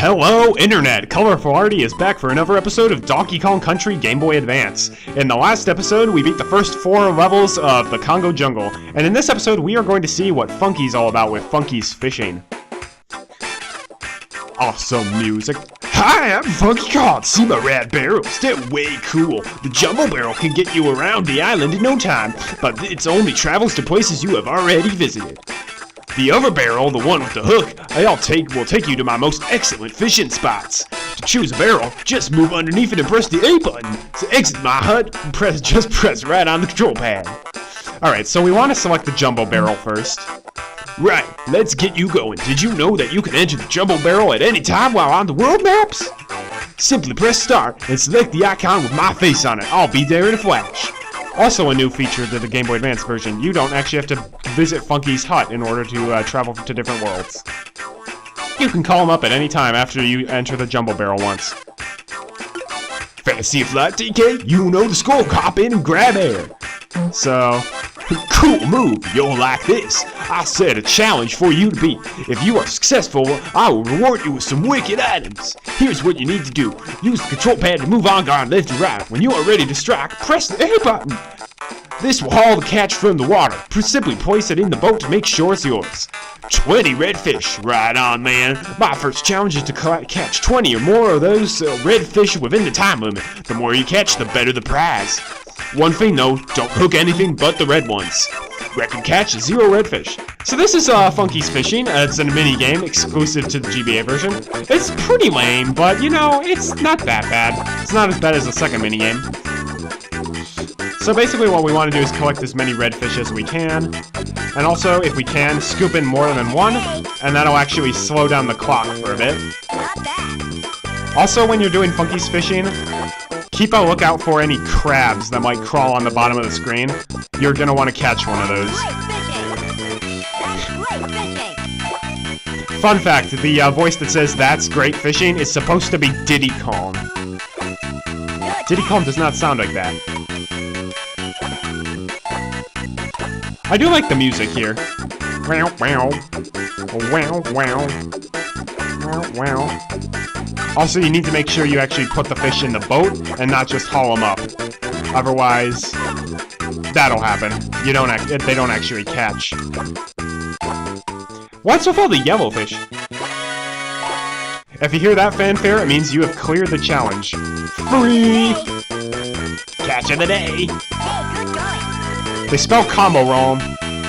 Hello, Internet! Colorful Artie is back for another episode of Donkey Kong Country Game Boy Advance. In the last episode, we beat the first 4 levels of the Congo Jungle, and in this episode, we are going to see what Funky's all about with Funky's fishing. Awesome music. Hi, I'm Funky Kong. See my rad barrels? They're way cool. The Jumbo Barrel can get you around the island in no time, but it only travels to places you have already visited. The other barrel, the one with the hook, will take you to my most excellent fishing spots. To choose a barrel, just move underneath it and press the A button. To exit my hut, just press right on the control pad. Alright, so we want to select the Jumbo Barrel first. Right, let's get you going. Did you know that you can enter the Jumbo Barrel at any time while on the world maps? Simply press start and select the icon with my face on it. I'll be there in a flash. Also a new feature to the Game Boy Advance version, you don't actually have to visit Funky's hut in order to travel to different worlds. You can call him up at any time after you enter the Jumbo Barrel once. Fancy a flight, DK? You know the score, hop in and grab air. So, cool move, you'll like this. I set a challenge for you to beat. If you are successful, I will reward you with some wicked items. Here's what you need to do. Use the control pad to move on guard left and right. When you are ready to strike, press the A button. This will haul the catch from the water. Simply place it in the boat to make sure it's yours. 20 redfish. Right on, man. My first challenge is to catch 20 or more of those redfish within the time limit. The more you catch, the better the prize. One thing though, don't hook anything but the red ones. Record catch is 0 redfish. So this is Funky's Fishing. It's a mini game exclusive to the GBA version. It's pretty lame, but you know, it's not that bad. It's not as bad as the second mini game. So basically what we want to do is collect as many redfish as we can. And also, if we can, scoop in more than one, and that'll actually slow down the clock for a bit. Also, when you're doing Funky's Fishing, keep a lookout for any crabs that might crawl on the bottom of the screen. You're gonna want to catch one of those. Fun fact, the voice that says "that's great fishing" is supposed to be Diddy Kong. Diddy Kong does not sound like that. I do like the music here. Wow, wow. Wow, wow. Wow, wow. Also, you need to make sure you actually put the fish in the boat and not just haul them up. Otherwise, that'll happen. They don't actually catch. What's with all the yellowfish? If you hear that fanfare, it means you have cleared the challenge. Free! Catch of the day! They spell combo wrong.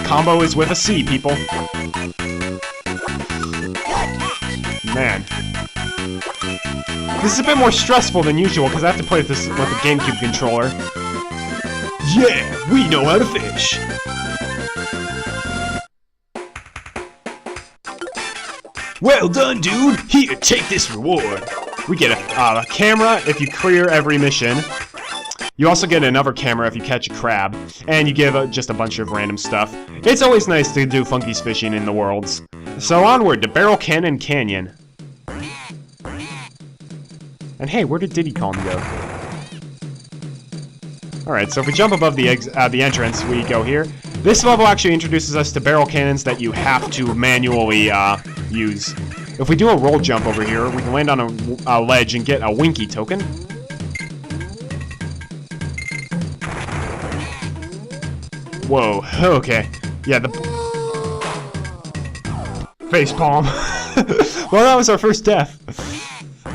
Combo is with a C, people. Man. This is a bit more stressful than usual because I have to play this with a GameCube controller. Yeah, we know how to fish! Well done, dude! Here, take this reward! We get a camera if you clear every mission. You also get another camera if you catch a crab. And you give just a bunch of random stuff. It's always nice to do Funky's Fishing in the worlds. So onward to Barrel Cannon Canyon. And hey, where did Diddy Kong go? Alright, so if we jump above the entrance, we go here. This level actually introduces us to barrel cannons that you have to manually use. If we do a roll jump over here, we can land on a ledge and get a Winky token. Whoa, okay. Yeah, the facepalm. Well, that was our first death.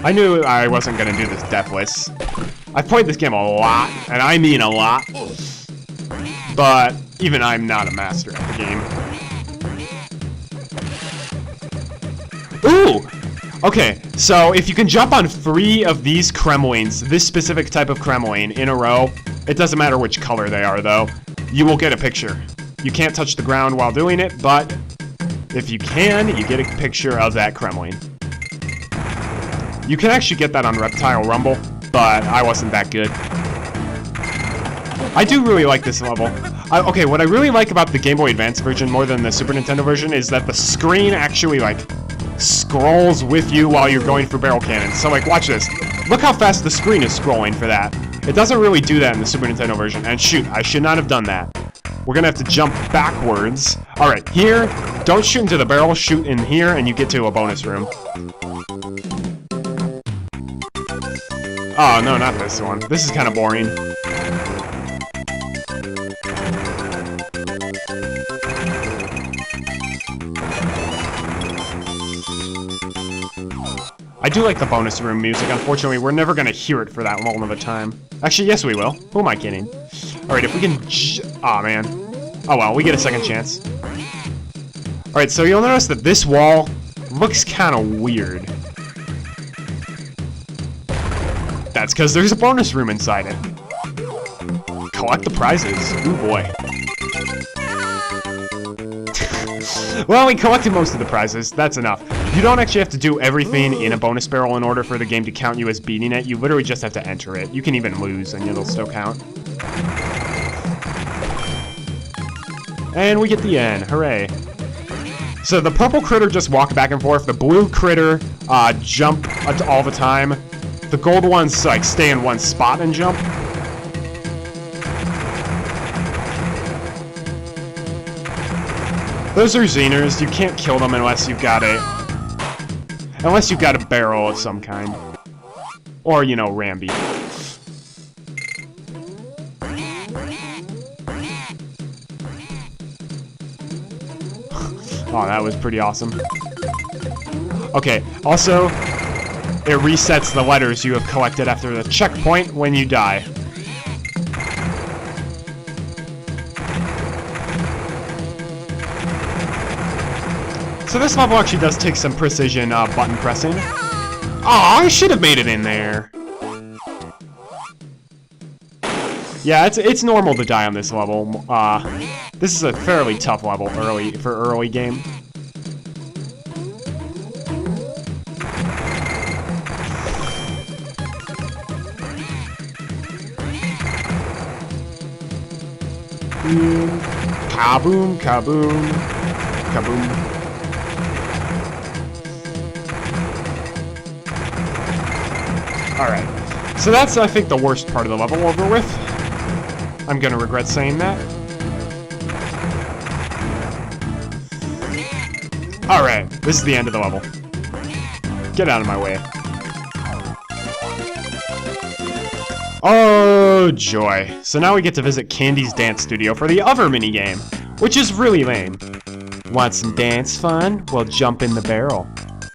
I knew I wasn't gonna do this deathless. I've played this game a lot, and I mean a lot. But even I'm not a master at the game. Ooh! Okay, so if you can jump on 3 of these Kremlings, this specific type of Kremling, in a row, it doesn't matter which color they are, though, you will get a picture. You can't touch the ground while doing it, but if you can, you get a picture of that Kremling. You can actually get that on Reptile Rumble, but I wasn't that good. I do really like this level. Okay, what I really like about the Game Boy Advance version more than the Super Nintendo version is that the screen actually, like, scrolls with you while you're going for barrel cannons. So, like, watch this. Look how fast the screen is scrolling for that. It doesn't really do that in the Super Nintendo version. And shoot, I should not have done that. We're gonna have to jump backwards. Alright, here, don't shoot into the barrel, shoot in here, and you get to a bonus room. Oh, no, not this one. This is kind of boring. I do like the bonus room music. Unfortunately, we're never going to hear it for that long of a time. Actually, yes, we will. Who am I kidding? Alright, if we can... Aw, man. Oh, well, we get a second chance. Alright, so you'll notice that this wall looks kind of weird. That's because there's a bonus room inside it. Collect the prizes. Ooh, boy. Well, we collected most of the prizes. That's enough. You don't actually have to do everything in a bonus barrel in order for the game to count you as beating it. You literally just have to enter it. You can even lose and it'll still count. And we get the end. Hooray. So the purple critter just walk back and forth. The blue critter jump all the time. The gold ones like stay in one spot and jump. Those are Xeners. You can't kill them unless you've got a barrel of some kind. Or, you know, Rambi. Oh, that was pretty awesome. Okay, also, it resets the letters you have collected after the checkpoint when you die. So this level actually does take some precision button pressing. Aw, I should have made it in there. Yeah, it's normal to die on this level. This is a fairly tough level for early game. Kaboom, kaboom, kaboom. Alright, so that's, I think, the worst part of the level over with. I'm gonna regret saying that. Alright, this is the end of the level. Get out of my way. Oh, joy. So now we get to visit Candy's dance studio for the other minigame, which is really lame. Want some dance fun? Well, jump in the barrel.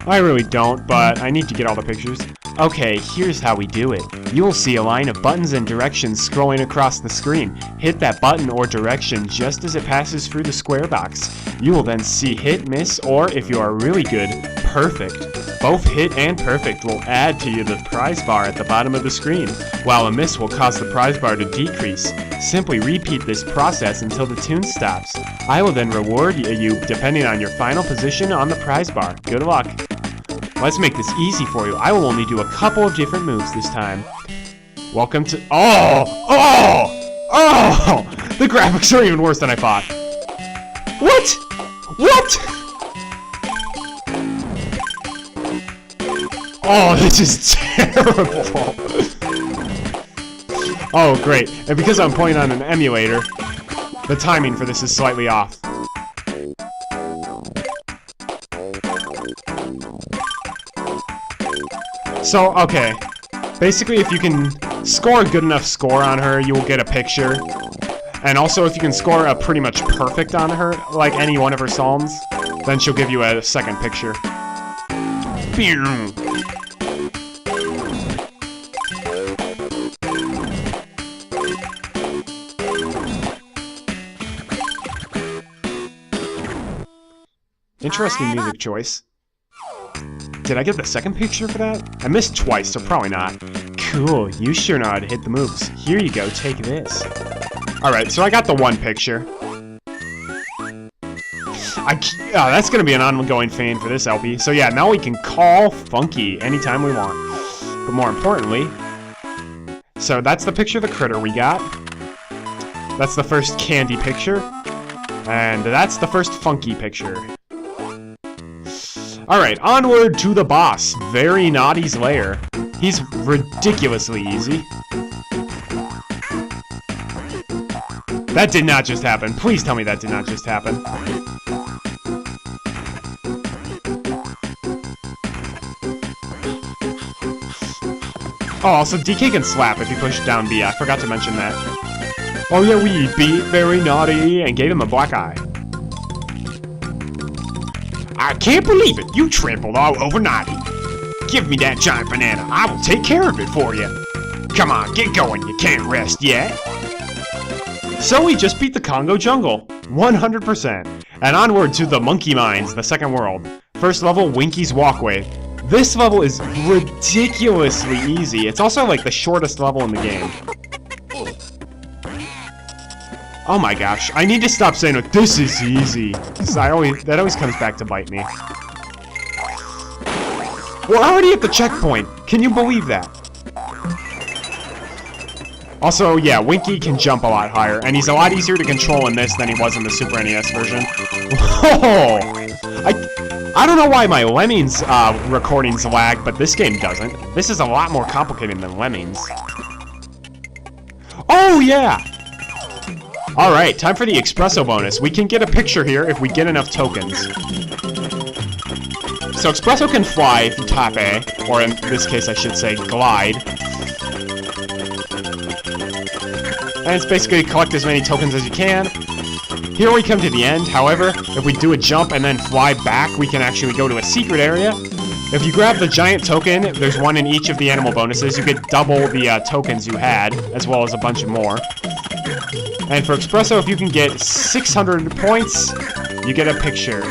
I really don't, but I need to get all the pictures. Okay, here's how we do it. You will see a line of buttons and directions scrolling across the screen. Hit that button or direction just as it passes through the square box. You will then see hit, miss, or if you are really good, perfect. Both hit and perfect will add to the prize bar at the bottom of the screen, while a miss will cause the prize bar to decrease. Simply repeat this process until the tune stops. I will then reward you depending on your final position on the prize bar. Good luck. Let's make this easy for you. I will only do a couple of different moves this time. Welcome to... Oh! Oh! Oh! The graphics are even worse than I thought. What? What? Oh, this is terrible. Oh, great. And because I'm playing on an emulator, the timing for this is slightly off. So, okay. Basically, if you can score a good enough score on her, you will get a picture. And also, if you can score a pretty much perfect on her, like any one of her songs, then she'll give you a second picture. Interesting music choice. Did I get the second picture for that? I missed twice, so probably not. Cool, you sure know how to hit the moves. Here you go, take this. Alright, so I got the one picture. That's gonna be an ongoing theme for this LP. So yeah, now we can call Funky anytime we want. But more importantly... So that's the picture of the critter we got. That's the first Candy picture. And that's the first Funky picture. Alright, onward to the boss, Very Naughty's lair. He's ridiculously easy. That did not just happen. Please tell me that did not just happen. Oh, also DK can slap if you push down B. I forgot to mention that. Oh yeah, we beat Very Naughty and gave him a black eye. I can't believe it! You trampled all over Naughty. Give me that giant banana. I will take care of it for you. Come on, get going. You can't rest yet. So we just beat the Congo jungle. 100%. And onward to the Monkey Mines, the second world. First level, Winkies Walkway. This level is ridiculously easy. It's also like the shortest level in the game. Oh my gosh, I need to stop saying that this is easy. That always comes back to bite me. We're already at the checkpoint. Can you believe that? Also, yeah, Winky can jump a lot higher, and he's a lot easier to control in this than he was in the Super NES version. Whoa! I don't know why my Lemmings recordings lag, but this game doesn't. This is a lot more complicated than Lemmings. Oh, yeah! Alright, time for the Espresso bonus. We can get a picture here if we get enough tokens. So Espresso can fly if you tap A, or in this case I should say glide. And it's basically collect as many tokens as you can. Here we come to the end. However, if we do a jump and then fly back, we can actually go to a secret area. If you grab the giant token, there's one in each of the animal bonuses, you get double the tokens you had, as well as a bunch more. And for Espresso, if you can get 600 points, you get a picture.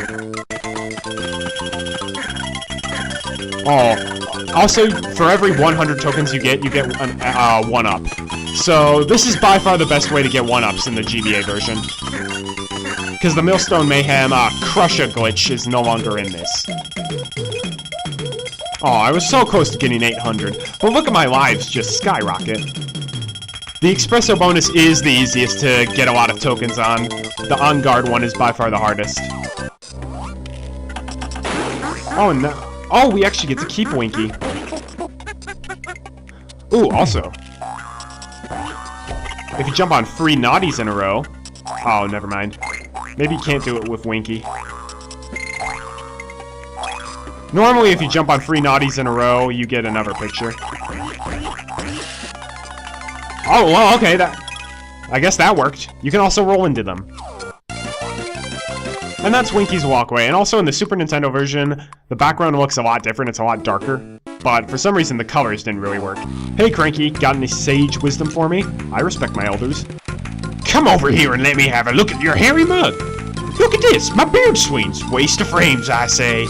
Oh, also, for every 100 tokens you get 1-up. So, this is by far the best way to get 1-ups in the GBA version. Because the Millstone Mayhem Crusher glitch is no longer in this. Oh, I was so close to getting 800, but look at my lives just skyrocket. The Espresso bonus is the easiest to get a lot of tokens on. The On Guard one is by far the hardest. Oh no. Oh, we actually get to keep Winky. Ooh, also. If you jump on 3 Naughties in a row... Oh, never mind. Maybe you can't do it with Winky. Normally, if you jump on 3 Naughties in a row, you get another picture. Oh, well, okay, I guess that worked. You can also roll into them. And that's Winky's Walkway. And also in the Super Nintendo version, the background looks a lot different. It's a lot darker. But for some reason, the colors didn't really work. Hey, Cranky, got any sage wisdom for me? I respect my elders. Come over here and let me have a look at your hairy mug. Look at this, my beard swings. Waste of frames, I say.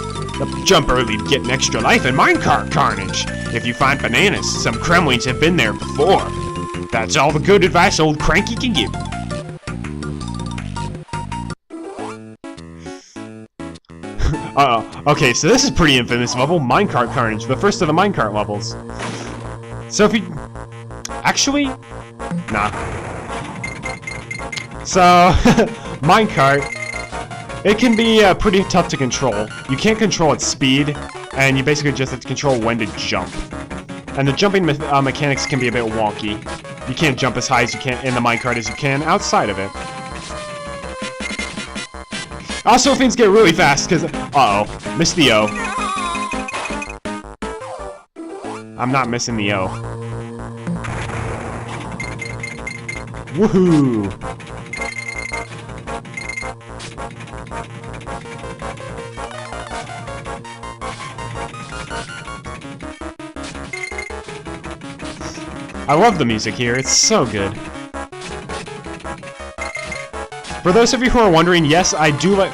Jump early to get an extra life in minecart carnage. If you find bananas, some Kremlings have been there before. That's all the good advice old Cranky can give. Okay, so this is pretty infamous level, Minecart Carnage, the first of the minecart levels. So if you... Actually? Nah. So, minecart, it can be pretty tough to control. You can't control its speed, and you basically just have to control when to jump. And the jumping mechanics can be a bit wonky. You can't jump as high as you can in the minecart as you can outside of it. Also, things get really fast, because... Uh-oh. Missed the O. I'm not missing the O. Woohoo! I love the music here, it's so good. For those of you who are wondering, yes, I do like...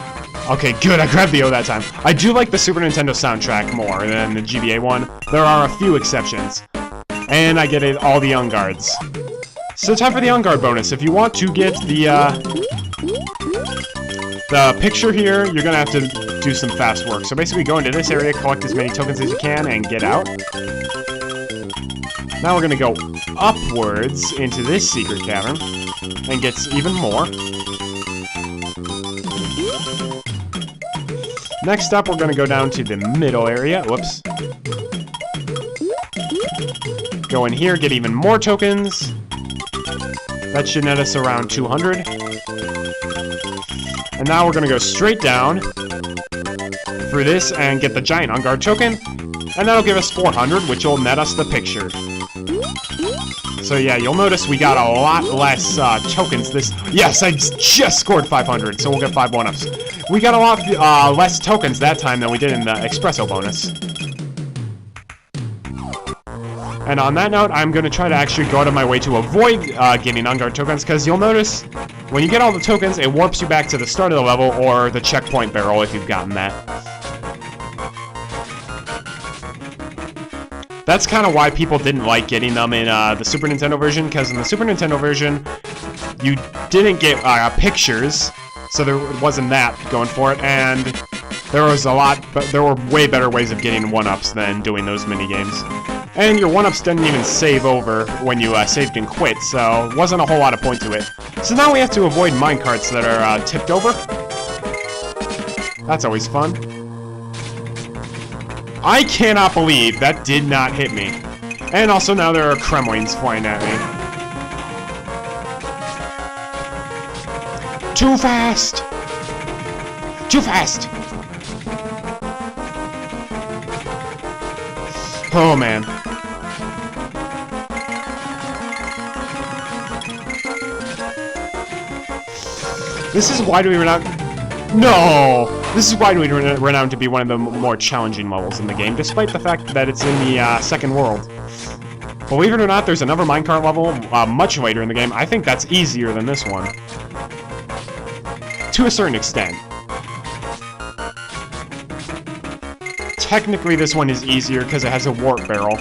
Okay, good, I grabbed the O that time. I do like the Super Nintendo soundtrack more than the GBA one. There are a few exceptions. And I get all the On Guards. So time for the On Guard bonus. If you want to get the picture here, you're gonna have to do some fast work. So basically go into this area, collect as many tokens as you can, and get out. Now we're gonna go upwards into this secret cavern, and get even more. Next up, we're gonna go down to the middle area. Whoops. Go in here, get even more tokens. That should net us around 200. And now we're gonna go straight down through this and get the giant On Guard token. And that'll give us 400, which will net us the picture. So yeah, you'll notice we got a lot less tokens this... Yes, I just scored 500, so we'll get 5 1-ups. We got a lot less tokens that time than we did in the Espresso bonus. And on that note, I'm going to try to actually go out of my way to avoid getting unguard tokens, because you'll notice when you get all the tokens, it warps you back to the start of the level or the checkpoint barrel if you've gotten that. That's kind of why people didn't like getting them in the Super Nintendo version, because in the Super Nintendo version, you didn't get pictures, so there wasn't that going for it, and there was there were way better ways of getting 1-ups than doing those mini-games. And your 1-ups didn't even save over when you saved and quit, so wasn't a whole lot of point to it. So now we have to avoid minecarts that are tipped over. That's always fun. I cannot believe that did not hit me. And also now there are Kremlings flying at me. Too fast! Too fast! Oh man. This is why do we run out... No! This is why we run out to be one of the more challenging levels in the game, despite the fact that it's in the second world. Believe it or not, there's another minecart level much later in the game. I think that's easier than this one. To a certain extent. Technically, this one is easier because it has a warp barrel.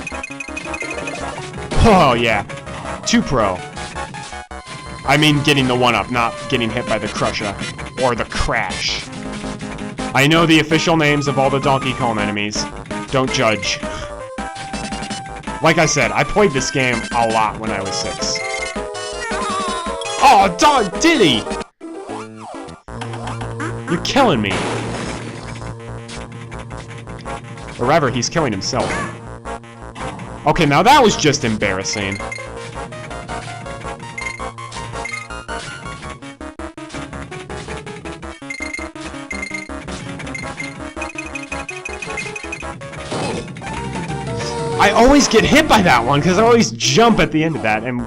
Oh, yeah. Too pro. I mean getting the 1-up, not getting hit by the Crusher. Or the Crash. I know the official names of all the Donkey Kong enemies. Don't judge. Like I said, I played this game a lot when I was 6. Oh, dog, Diddy! You're killing me. Or rather, he's killing himself. Okay, now that was just embarrassing. I always get hit by that one, because I always jump at the end of that, in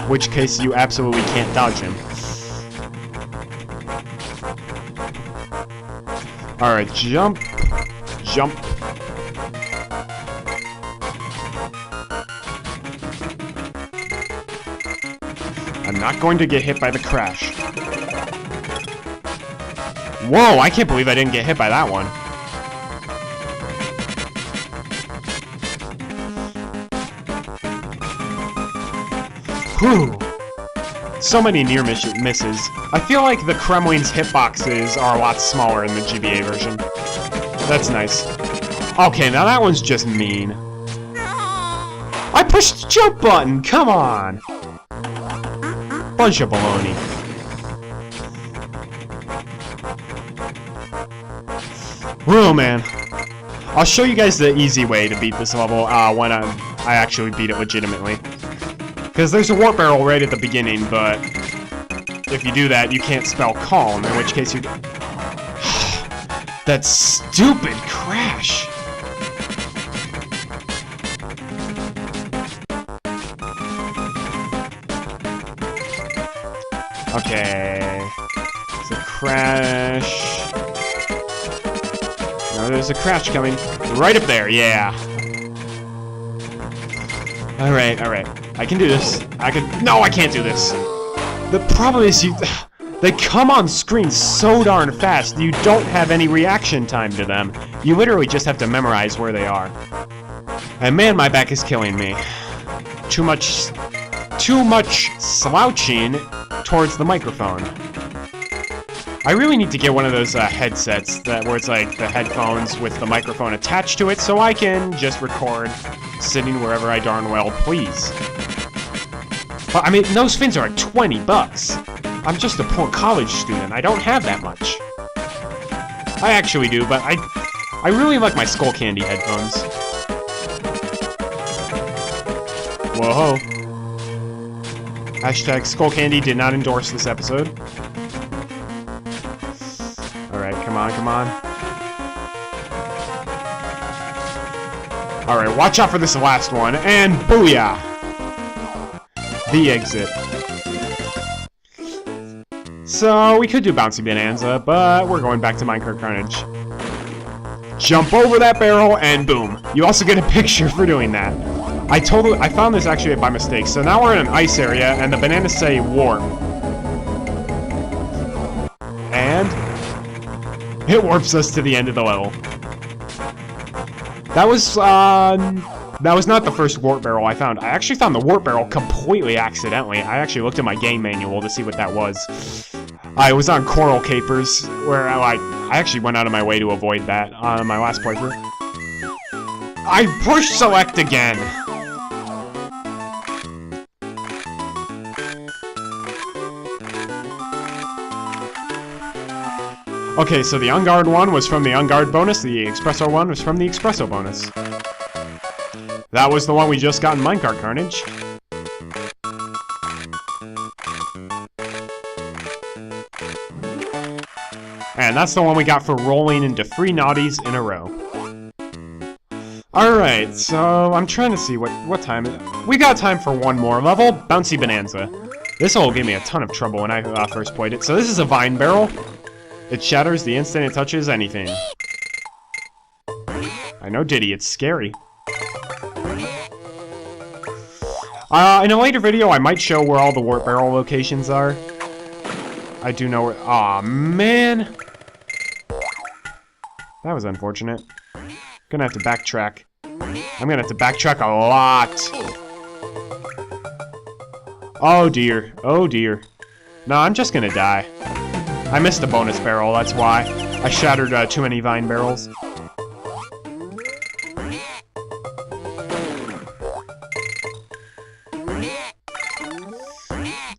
which case you absolutely can't dodge him. Alright, jump. Jump. I'm not going to get hit by the Crash. Whoa, I can't believe I didn't get hit by that one. Whew. So many near misses. I feel like the Kremling's hitboxes are a lot smaller in the GBA version. That's nice. Okay, now that one's just mean. I pushed the jump button! Come on! Bunch of baloney. Oh man. I'll show you guys the easy way to beat this level when I actually beat it legitimately. Because there's a warp barrel right at the beginning, but if you do that, you can't spell calm, in which case you... That stupid Crash! Okay... There's a Crash... No, there's a Crash coming. Right up there, yeah! Alright, alright. I can do this. No, I can't do this. The problem is they come on screen so darn fast, you don't have any reaction time to them. You literally just have to memorize where they are. And man, my back is killing me. Too much slouching towards the microphone. I really need to get one of those headsets where it's like the headphones with the microphone attached to it, so I can just record sitting wherever I darn well please. But I mean, those fins are like 20 bucks. I'm just a poor college student. I don't have that much. I actually do, but I really like my Skull Candy headphones. Whoa. Hashtag Skull Candy did not endorse this episode. Alright, come on, come on. Alright, watch out for this last one, and booyah! the exit. So, we could do Bouncy Bonanza, but we're going back to Minecart Carnage. Jump over that barrel, and boom. You also get a picture for doing that. I found this actually by mistake. So now we're in an ice area, and the bananas say warp. And it warps us to the end of the level. That was not the first warp barrel I found. I actually found the warp barrel completely accidentally. I actually looked at my game manual to see what that was. I was on Coral Capers, where I actually went out of my way to avoid that on my last playthrough. I pushed select again! Okay, so the on-guard one was from the on-guard bonus, the espresso one was from the espresso bonus. That was the one we just got in Minecart Carnage. And that's the one we got for rolling into 3 naughties in a row. Alright, so I'm trying to see what time it is. We got time for one more level, Bouncy Bonanza. This will give me a ton of trouble when I first played it. So this is a vine barrel. It shatters the instant it touches anything. I know, Diddy, it's scary. In a later video, I might show where all the warp barrel locations are. I do know where... Aw, man! That was unfortunate. Gonna have to backtrack. I'm gonna have to backtrack a lot. Oh dear. Oh dear. No, I'm just gonna die. I missed a bonus barrel, that's why. I shattered too many vine barrels.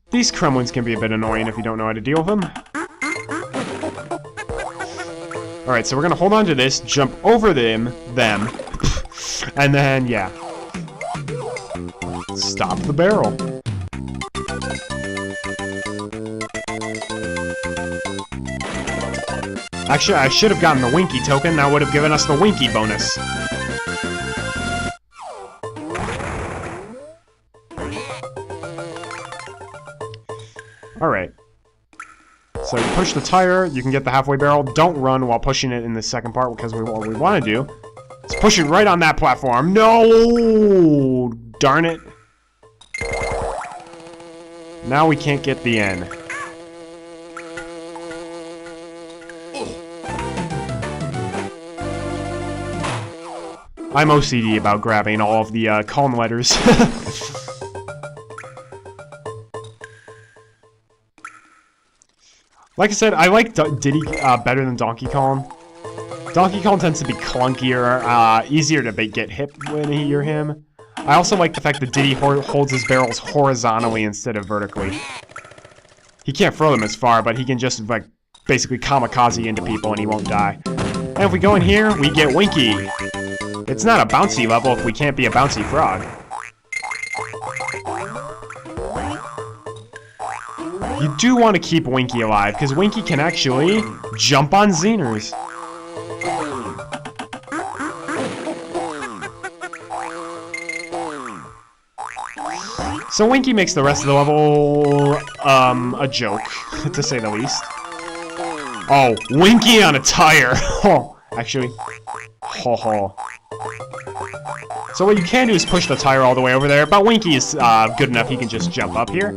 These Kremlins can be a bit annoying if you don't know how to deal with them. Alright, so we're gonna hold on to this, jump over them, and then, yeah. Stop the barrel. Actually, I should have gotten the Winky token, that would have given us the Winky bonus. Alright. So you push the tire, you can get the halfway barrel. Don't run while pushing it in the second part, because what we want to do is push it right on that platform. No! Darn it. Now we can't get the N. I'm OCD about grabbing all of the calm letters. Like I said, I like Diddy better than Donkey Kong. Donkey Kong tends to be clunkier, easier to get hit when you hear him. I also like the fact that Diddy holds his barrels horizontally instead of vertically. He can't throw them as far, but he can just, like, basically kamikaze into people and he won't die. And if we go in here, we get Winky. It's not a bouncy level if we can't be a bouncy frog. You do want to keep Winky alive, because Winky can actually jump on Xeners. So Winky makes the rest of the level, a joke, to say the least. Oh, Winky on a tire! Oh, actually, ho. So what you can do is push the tire all the way over there, but Winky is good enough he can just jump up here.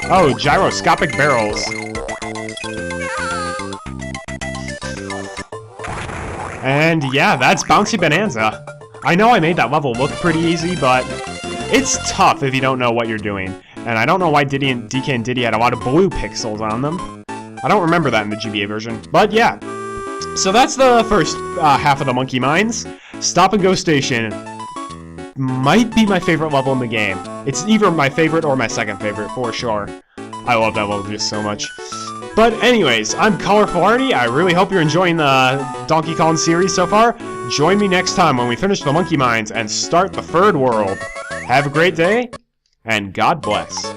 Oh, gyroscopic barrels. And yeah, that's Bouncy Bonanza. I know I made that level look pretty easy, but it's tough if you don't know what you're doing. And I don't know why DK and Diddy had a lot of blue pixels on them. I don't remember that in the GBA version. But yeah. So that's the first half of the Monkey Mines. Stop and Go Station might be my favorite level in the game. It's either my favorite or my second favorite, for sure. I love that level just so much. But anyways, I'm Colorful Artie. I really hope you're enjoying the Donkey Kong series so far. Join me next time when we finish the Monkey Mines and start the third world. Have a great day, and God bless.